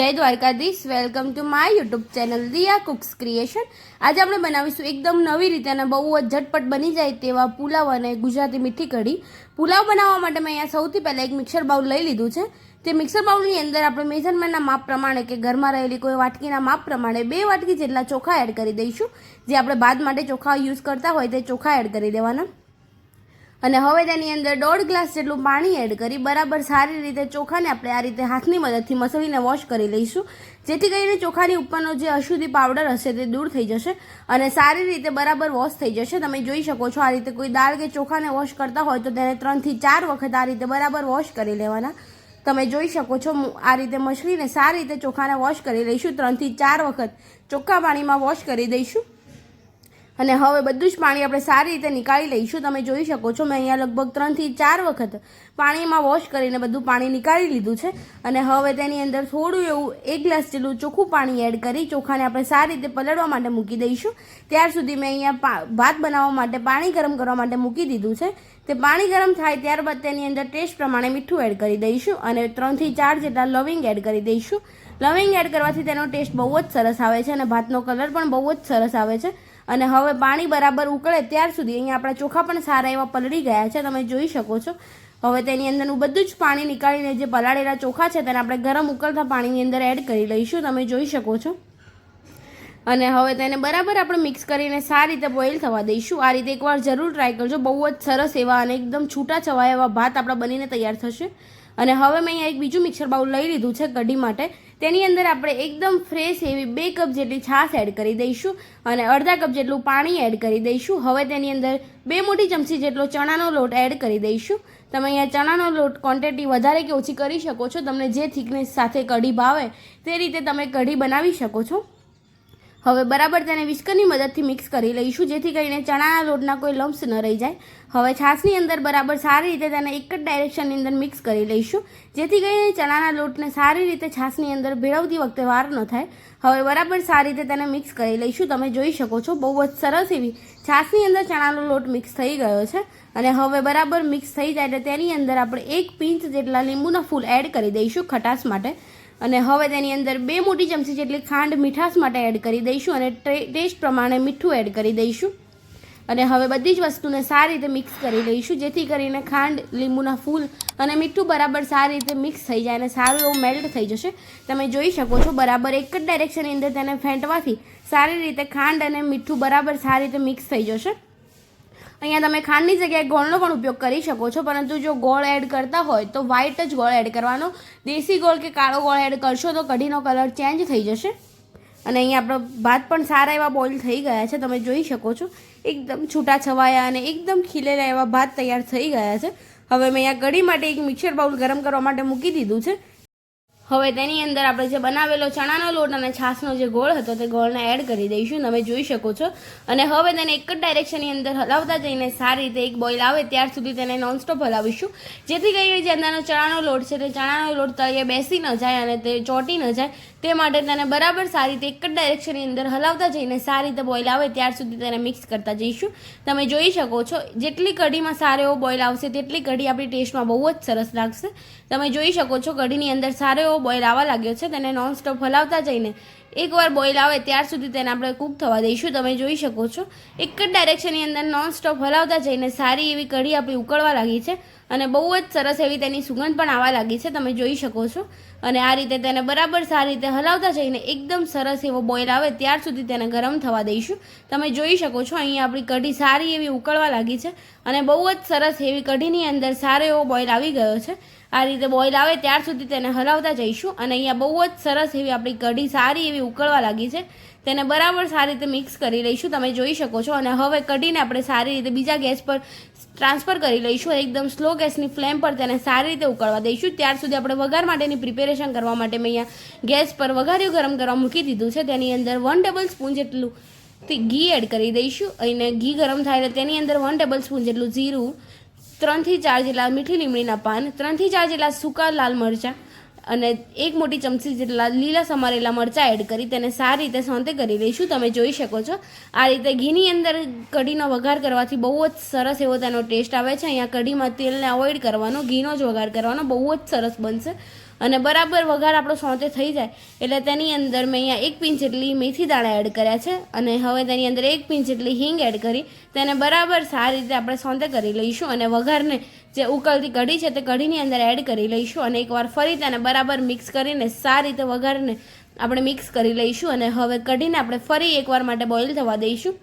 જય Dwarkadhish, welcome to my YouTube channel Riya cooks creation. આજે આપણે બનાવીશું એકદમ નવી રીતે અને બહુ જ ઝટપટ બની જાય તેવા પુલાવ અને ગુજરાતી મીઠી કઢી। પુલાવ બનાવવા માટે મેં અહીંયા સૌથી પહેલાં એક મિક્સર બાઉલ લઈ લીધું છે। તે મિક્સર બાઉલની અંદર આપણે મેઝરમેન્ટના માપ પ્રમાણે કે ઘરમાં રહેલી કોઈ વાટકીના માપ પ્રમાણે 2 વાટકી જેટલા ચોખા એડ કરી દઈશું। જે આપણે ભાત માટે ચોખા યુઝ કરતા હોય તે ચોખા એડ કરી દેવાના અને હવે તેની અંદર 1.5 ગ્લાસ જેટલું પાણી એડ કરી બરાબર સારી રીતે ચોખાને આપણે આ રીતે હાથની મદદથી મસળીને વોશ કરી લઈશું, જેથી કરીને ચોખાની ઉપરનો જે અશુદ્ધિ પાવડર હશે તે દૂર થઈ જશે અને સારી રીતે બરાબર વોશ થઈ જશે। તમે જોઈ શકો છો, આ રીતે કોઈ દાળ કે ચોખાને વોશ કરતા હોય તો તેને 3 થી 4 વખત આ રીતે બરાબર વોશ કરી લેવાના। તમે જોઈ શકો છો, આ રીતે મસળીને સારી રીતે ચોખાને વોશ કરી લઈશું। 3 થી 4 વખત ચોખ્ખા પાણીમાં વોશ કરી દઈશું અને હવે બધું જ પાણી આપણે સારી રીતે નીકાળી લઈશું। તમે જોઈ શકો છો, મેં અહીંયા લગભગ 3 થી 4 વખત પાણીમાં વોશ કરીને બધું પાણી નીકાળી લીધું છે અને હવે તેની અંદર થોડું એવું 1 ગ્લાસ જેટલું ચોખ્ખું પાણી એડ કરી ચોખાને આપણે સારી રીતે પલળવા માટે મૂકી દઈશું। ત્યાર સુધી મેં અહીંયા ભાત બનાવવા માટે પાણી ગરમ કરવા માટે મૂકી દીધું છે। તે પાણી ગરમ થાય ત્યારબાદ તેની અંદર ટેસ્ટ પ્રમાણે મીઠું એડ કરી દઈશું અને 3 થી 4 જેટલા લવિંગ એડ કરી દઈશું। લવિંગ એડ કરવાથી તેનો ટેસ્ટ બહુ જ સરસ આવે છે અને ભાતનો કલર પણ બહુ જ સરસ આવે છે। અને હવે પાણી બરાબર ઉકળે ત્યાર સુધી અહીંયા આપણા ચોખા પણ સારા એવા પલળી ગયા છે, તમે જોઈ શકો છો। હવે તેની અંદરનું બધું જ પાણી નીકાળીને જે પલાળેલા ચોખા છે તેને આપણે ગરમ ઉકળતા પાણીની અંદર એડ કરી લઈશું, તમે જોઈ શકો છો। અને હવે તેને બરાબર આપણે મિક્સ કરીને સારી રીતે બોઇલ થવા દઈશું। આ રીતે એકવાર જરૂર ટ્રાય કરજો, બહુ જ સરસ એવા અને એકદમ છૂટા છવાયા એવા ભાત આપણા બનીને તૈયાર થશે। અને હવે મેં અહીંયા એક બીજું મિક્સર બાઉલ લઈ લીધું છે કઢી માટે। તેની અંદર આપણે એકદમ ફ્રેશ એવી 2 કપ જેટલી છાશ એડ કરી દઈશું અને અડધા કપ જેટલું પાણી એડ કરી દઈશું। હવે તેની અંદર 2 મોટી ચમચી જેટલો ચણાનો લોટ એડ કરી દઈશું। તમે અહીંયા ચણાનો લોટ ક્વોન્ટિટી વધારે કે ઓછી કરી શકો છો, તમને જે થિકનેસ સાથે કઢી ભાવે તે રીતે તમે કઢી બનાવી શકો છો। હવે બરાબર તેને વિસ્કરની મદદથી મિક્સ કરી લઈશું, જેથી કરીને ચણાના લોટના કોઈ લમ્સ ન રહી જાય। હવે છાશની અંદર બરાબર સારી રીતે તેને એક જ ડાયરેક્શનની અંદર મિક્સ કરી લઈશું, જેથી કરીને ચણાના લોટને સારી રીતે છાશની અંદર ભેળવતી વખતે વાર ન થાય। હવે બરાબર સારી રીતે તેને મિક્સ કરી લઈશું, તમે જોઈ શકો છો બહુ જ સરસ એવી છાશની અંદર ચણાનો લોટ મિક્સ થઈ ગયો છે। અને હવે બરાબર મિક્સ થઈ જાય એટલે તેની અંદર આપણે 1 પિંચ જેટલા લીંબુના ફૂલ એડ કરી દઈશું ખટાશ માટે અને હવે તેની અંદર 2 મોટી ચમચી જેટલી ખાંડ મીઠાશ માટે એડ કરી દઈશું અને ટેસ્ટ પ્રમાણે મીઠું એડ કરી દઈશું અને હવે બધી જ વસ્તુને સારી રીતે મિક્સ કરી લઈશું, જેથી કરીને ખાંડ, લીંબુના ફૂલ અને મીઠું બરાબર સારી રીતે મિક્સ થઈ જાય અને સારું એવું મેલ્ટ થઈ જશે। તમે જોઈ શકો છો, બરાબર એક જ ડાયરેક્શનની અંદર તેને ફેંટવાથી સારી રીતે ખાંડ અને મીઠું બરાબર સારી રીતે મિક્સ થઈ જશે। અહીંયા તમે ખાંડની જગ્યાએ ગોળનો પણ ઉપયોગ કરી શકો છો, પરંતુ જો ગોળ એડ કરતા હોય તો વ્હાઈટ જ ગોળ એડ કરવાનો। દેશી ગોળ કે કાળો ગોળ એડ કરશો તો કઢીનો કલર ચેન્જ થઈ જશે। અને અહીંયા આપણો ભાત પણ સારા એવા બોઇલ થઈ ગયા છે, તમે જોઈ શકો છો એકદમ છૂટા છવાયા અને એકદમ ખીલેલા એવા ભાત તૈયાર થઈ ગયા છે। હવે મેં અહીંયા કઢી માટે એક મિક્સર બાઉલ ગરમ કરવા માટે મૂકી દીધું છે। હવે તેની અંદર આપણે જે બનાવેલો ચણાનો લોટ અને છાશનો જે ગોળ હતો તે ગોળને એડ કરી દઈશું, તમે જોઈ શકો છો। અને હવે તેને એક જ ડાયરેક્શનની અંદર હલાવતા જઈને સારી રીતે એક બોઇલ આવે ત્યાર સુધી તેને નોનસ્ટોપ હલાવીશું, જેથી કરીને જે અંદરનો ચણાનો લોટ છે તે ચણાનો લોટ તળિયે બેસી ન જાય અને તે ચોંટી ન જાય, તે માટે તેને બરાબર સારી રીતે એક જ ડાયરેક્શનની અંદર હલાવતા જઈને સારી રીતે બોઇલ આવે ત્યાર સુધી તેને મિક્સ કરતા જઈશું। તમે જોઈ શકો છો, જેટલી કઢીમાં સારો એવો બોઇલ આવશે તેટલી કઢી આપણી ટેસ્ટમાં બહુ જ સરસ લાગશે। તમે જોઈ શકો છો, કઢીની અંદર સારો એવો બોઇલ આવવા લાગ્યો છે, તેને નોનસ્ટોપ હલાવતા જઈને એકવાર બોઇલ આવે ત્યાર સુધી તેને આપણે કૂક થવા દઈશું। તમે જોઈ શકો છો, એક જ ડાયરેક્શનની અંદર નોનસ્ટોપ હલાવતા જઈને સારી એવી કઢી આપણી ઉકળવા લાગી છે અને બહુ જ સરસ એવી તેની સુગંધ પણ આવવા લાગી છે, તમે જોઈ શકો છો। અને આ રીતે તેને બરાબર સારી રીતે હલાવતા જઈને એકદમ સરસ એવો બોઇલ આવે ત્યાર સુધી તેને ગરમ થવા દઈશું। તમે જોઈ શકો છો, અહીંયા આપણી કઢી સારી એવી ઉકળવા લાગી છે અને બહુ જ સરસ એવી કઢીની અંદર સારો એવો બોઇલ આવી ગયો છે। આ રીતે બોઇલ આવે ત્યાર સુધી તેને હલાવતા જઈશું અને અહીંયા બહુ જ સરસ એવી આપણી કઢી સારી એવી ઉકળવા લાગી છે, તેને બરાબર સારી રીતે મિક્સ કરી લઈશું, તમે જોઈ શકો છો। અને હવે કઢીને આપણે સારી રીતે બીજા ગેસ પર ટ્રાન્સફર કરી લઈશું, એકદમ સ્લો ગેસની ફ્લેમ પર તેને સારી રીતે ઉકળવા દઈશું। ત્યાર સુધી આપણે વઘાર માટેની પ્રિપેરેશન કરવા માટે મેં અહીંયા ગેસ પર વઘાર્યું ગરમ કરવા મૂકી દીધું છે। તેની અંદર 1 ટેબલ સ્પૂન જેટલું ઘી એડ કરી દઈશું અને ઘી ગરમ થાય એટલે તેની અંદર 1 ટેબલ સ્પૂન જેટલું જીરું, 3 થી 4 જેટલા મીઠી લીમડીના પાન, 3 થી 4 જેટલા સૂકા લાલ મરચાં અને 1 મોટી ચમચી જેટલા લીલા સમારેલા મરચાં એડ કરી તેને સારી રીતે સોંતે કરી લઈશું। તમે જોઈ શકો છો, આ રીતે ઘીની અંદર કઢીનો વઘાર કરવાથી બહુ જ સરસ એવો તેનો ટેસ્ટ આવે છે। અહીંયા કઢીમાં તેલને અવોઇડ કરવાનો, ઘીનો જ વઘાર કરવાનો, બહુ જ સરસ બનશે। અને બરાબર વઘાર આપણો સોતે થઈ જાય એટલે તેની અંદર મેં અહીંયા 1 પિંચ જેટલી મેથી દાણા એડ કર્યા છે અને હવે તેની અંદર 1 પિંચ જેટલી હિંગ એડ કરી તેને બરાબર સારી રીતે આપણે સોતે કરી લઈશું અને વઘારને જે ઉકળતી કઢી છે તે કઢીની અંદર એડ કરી લઈશું અને એકવાર ફરી તેને બરાબર મિક્સ કરીને સારી રીતે વઘારને આપણે મિક્સ કરી લઈશું અને હવે કઢીને આપણે ફરી એકવાર માટે બોઇલ થવા દઈશું.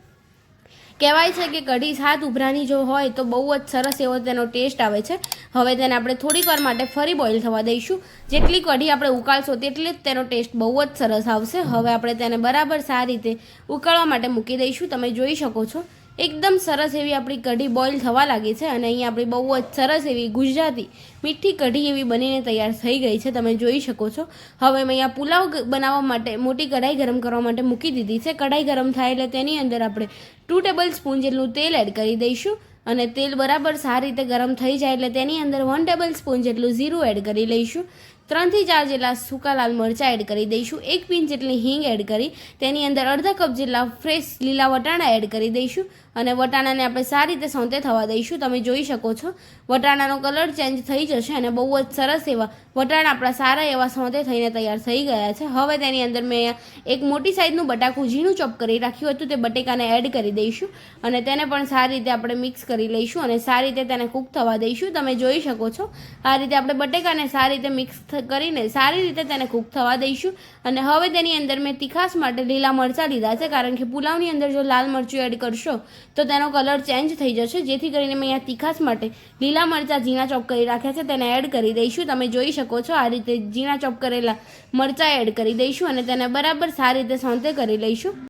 કહેવાય છે કે કઢી 7 ઉભરાની જો હોય તો બહુ જ સરસ એવો તેનો ટેસ્ટ આવે છે. હવે તેને આપણે થોડીક વાર માટે ફરી બોઇલ થવા દઈશું. જેટલી કઢી આપણે ઉકાળશો તેટલી જ તેનો ટેસ્ટ બહુ જ સરસ આવશે. હવે આપણે તેને બરાબર સારી રીતે ઉકાળવા માટે મૂકી દઈશું. તમે જોઈ શકો છો એકદમ સરસ એવી આપણી કઢી બોઇલ થવા લાગી છે અને અહીંયા આપણી બહુ જ સરસ એવી ગુજરાતી મીઠી કઢી એવી બનીને તૈયાર થઈ ગઈ છે. તમે જોઈ શકો છો. હવે મેં અહીંયા પુલાવ બનાવવા માટે મોટી કઢાઈ ગરમ કરવા માટે મૂકી દીધી છે. કઢાઈ ગરમ થાય એટલે તેની અંદર આપણે 2 ટેબલ સ્પૂન જેટલું તેલ એડ કરી દઈશું અને તેલ બરાબર સારી રીતે ગરમ થઈ જાય એટલે તેની અંદર 1 ટેબલ સ્પૂન જેટલું જીરું એડ કરી લઈશું. 3 થી 4 જેટલા સૂકા લાલ મરચાં એડ કરી દઈશું. 1 પિંચ જેટલી હિંગ એડ કરી તેની અંદર અડધા કપ જેટલા ફ્રેશ લીલા વટાણા એડ કરી દઈશું અને વટાણાને આપણે સારી રીતે સોતે થવા દઈશું. તમે જોઈ શકો છો વટાણાનો કલર ચેન્જ થઈ જશે અને બહુ જ સરસ એવા વટાણા આપણા સારા એવા સોતે થઈને તૈયાર થઈ ગયા છે. હવે તેની અંદર મેં એક મોટી સાઈઝનું બટાકું ઝીણું ચોપ કરી રાખ્યું હતું તે બટેકાને એડ કરી દઈશું અને તેને પણ સારી રીતે આપણે મિક્સ કરી લઈશું અને સારી રીતે તેને કૂક થવા દઈશું. તમે જોઈ શકો છો આ રીતે આપણે બટેકાને સારી રીતે મિક્સ કરીને સારી રીતે તેને કૂક થવા દઈશું અને હવે તેની અંદર મેં તીખાશ માટે લીલા મરચાં લીધા છે કારણ કે પુલાવની અંદર જો લાલ મરચું એડ કરશો તો તેનો કલર ચેન્જ થઈ જશે. જેથી કરીને મેં અહીંયા તીખાશ માટે લીલા મરચાં ઝીણા ચોપ કરી રાખ્યા છે તેને એડ કરી દઈશું. તમે જોઈ શકો છો આ રીતે ઝીણા ચોપ કરેલા મરચાં એડ કરી દઈશું અને તેને બરાબર સારી રીતે સોતે કરી લઈશું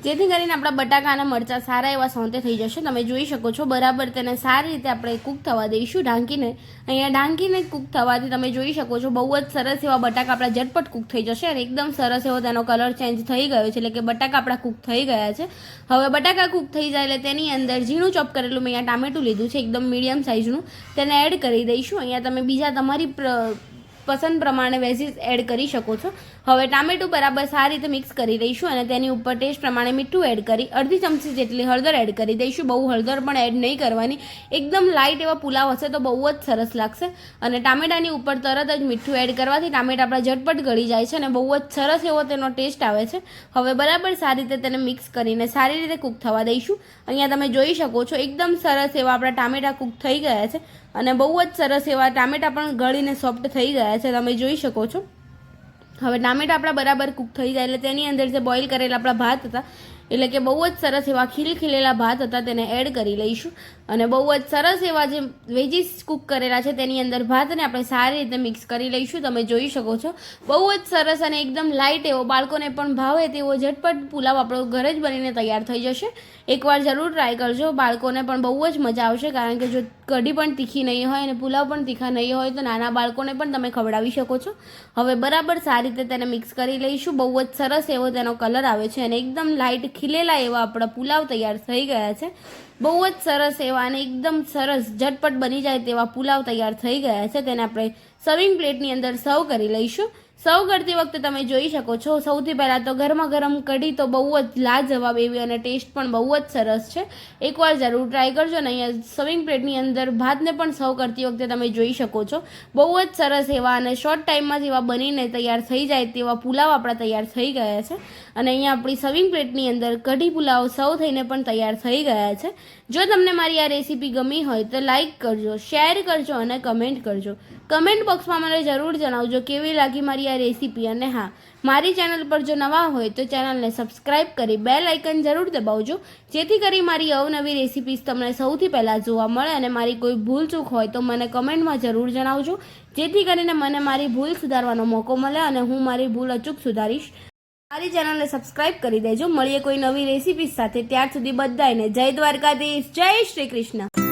જેથી કરીને આપણા બટાકા અને મરચાં સારા એવા સોતે થઈ જશે. તમે જોઈ શકો છો બરાબર તેને સારી રીતે આપણે કૂક થવા દઈશું ઢાંકીને. અહીંયા ઢાંકીને કૂક થવાથી તમે જોઈ શકો છો બહુ જ સરસ એવા બટાકા આપણા ઝટપટ કૂક થઈ જશે અને એકદમ સરસ એવો તેનો કલર ચેન્જ થઈ ગયો છે એટલે કે બટાકા આપણા કૂક થઈ ગયા છે. હવે બટાકા કૂક થઈ જાય એટલે તેની અંદર ઝીણું ચોપ કરેલું મેં અહીંયા ટામેટું લીધું છે એકદમ મીડિયમ સાઇઝનું તેને એડ કરી દઈશું. અહીંયા તમે બીજા તમારી પસંદ પ્રમાણે વેજીસ એડ કરી શકો છો. હવે ટામેટું બરાબર સારી રીતે મિક્સ કરી લઈશું અને તેની ઉપર ટેસ્ટ પ્રમાણે મીઠું એડ કરી અડધી ચમચી જેટલી હળદર એડ કરી દઈશું. બહુ હળદર પણ એડ નહીં કરવાની. એકદમ લાઇટ એવા પુલાવ હશે તો બહુ જ સરસ લાગશે અને ટામેટાની ઉપર તરત જ મીઠું એડ કરવાથી ટામેટા આપણા ઝટપટ ગળી જાય છે અને બહુ જ સરસ એવો તેનો ટેસ્ટ આવે છે. હવે બરાબર સારી રીતે તેને મિક્સ કરીને સારી રીતે કૂક થવા દઈશું. અહીંયા તમે જોઈ શકો છો એકદમ સરસ એવા આપણા ટામેટા કૂક થઈ ગયા છે અને બહુ જ સરસ એવા ટામેટા પણ ગળીને સોફ્ટ થઈ ગયા છે. તમે જોઈ શકો છો. હવે ટામેટા આપણા બરાબર કૂક થઈ જાય એટલે તેની અંદર જે બોઇલ કરેલા આપણા ભાત હતા એટલે કે બહુ જ સરસ એવા ખીલેલા ભાત હતા તેને એડ કરી લઈશું અને બહુ જ સરસ એવા જે વેજીસ કૂક કરેલા છે તેની અંદર ભાતને આપણે સારી રીતે મિક્સ કરી લઈશું. તમે જોઈ શકો છો બહુ જ સરસ અને એકદમ લાઇટ એવો બાળકોને પણ ભાવે તેવો ઝટપટ પુલાવ આપણો ઘરે જ બનીને તૈયાર થઈ જશે. એકવાર જરૂર ટ્રાય કરજો. બાળકોને પણ બહુ જ મજા આવશે કારણ કે જો કઢી પણ તીખી નહીં હોય અને પુલાવ પણ તીખા નહીં હોય તો નાના બાળકોને પણ તમે ખવડાવી શકો છો. હવે બરાબર સારી રીતે તેને મિક્સ કરી લઈશું. બહુ જ સરસ એવો તેનો કલર આવે છે અને એકદમ લાઇટ ખીલેલા એવા આપણા પુલાવ તૈયાર થઈ ગયા છે. બહુ જ સરસ એવા અને એકદમ સરસ ઝટપટ બની જાય તેવા પુલાવ તૈયાર થઈ ગયા છે. તેને આપણે સર્વિંગ પ્લેટની અંદર સર્વ કરી લઈશું. સર્વ કરતી વખતે તમે જોઈ શકો છો સૌથી પહેલાં તો ગરમા ગરમ કઢી તો બહુ જ લાજવાબ એવી અને ટેસ્ટ પણ બહુ જ સરસ છે. એકવાર જરૂર ટ્રાય કરજો ને અહીંયા સર્વિંગ પ્લેટની અંદર ભાતને પણ સર્વ કરતી વખતે તમે જોઈ શકો છો બહુ જ સરસ એવા અને શોર્ટ ટાઈમમાં જ એવા બનીને તૈયાર થઈ જાય તેવા પુલાવ આપણા તૈયાર થઈ ગયા છે અને અહીંયા આપણી સર્વિંગ પ્લેટની અંદર કઢી પુલાવ સર્વ થઈને પણ તૈયાર થઈ ગયા છે. જો તમને મારી આ રેસીપી ગમી હોય તો લાઇક કરજો, શેર કરજો અને કમેન્ટ કરજો. કમેન્ટ બોક્સમાં મને જરૂર જણાવજો કેવી લાગી મારી આ રેસીપી અને હા મારી ચેનલ પર જો નવા હોય તો ચેનલને સબસ્ક્રાઈબ કરી બેલ આઇકન જરૂર દબાવજો જેથી કરી મારી અવનવી રેસીપીઝ તમને સૌથી પહેલાં જોવા મળે અને મારી કોઈ ભૂલ ચૂક હોય તો મને કમેન્ટમાં જરૂર જણાવજો જેથી કરીને મને મારી ભૂલ સુધારવાનો મોકો મળે અને હું મારી ભૂલ અચૂક સુધારીશ. મારી ચેનલને સબસ્ક્રાઈબ કરી દેજો. મળીએ કોઈ નવી રેસીપીઝ સાથે. ત્યાર સુધી બધાને જય દ્વારકાધીશ, જય શ્રી કૃષ્ણ.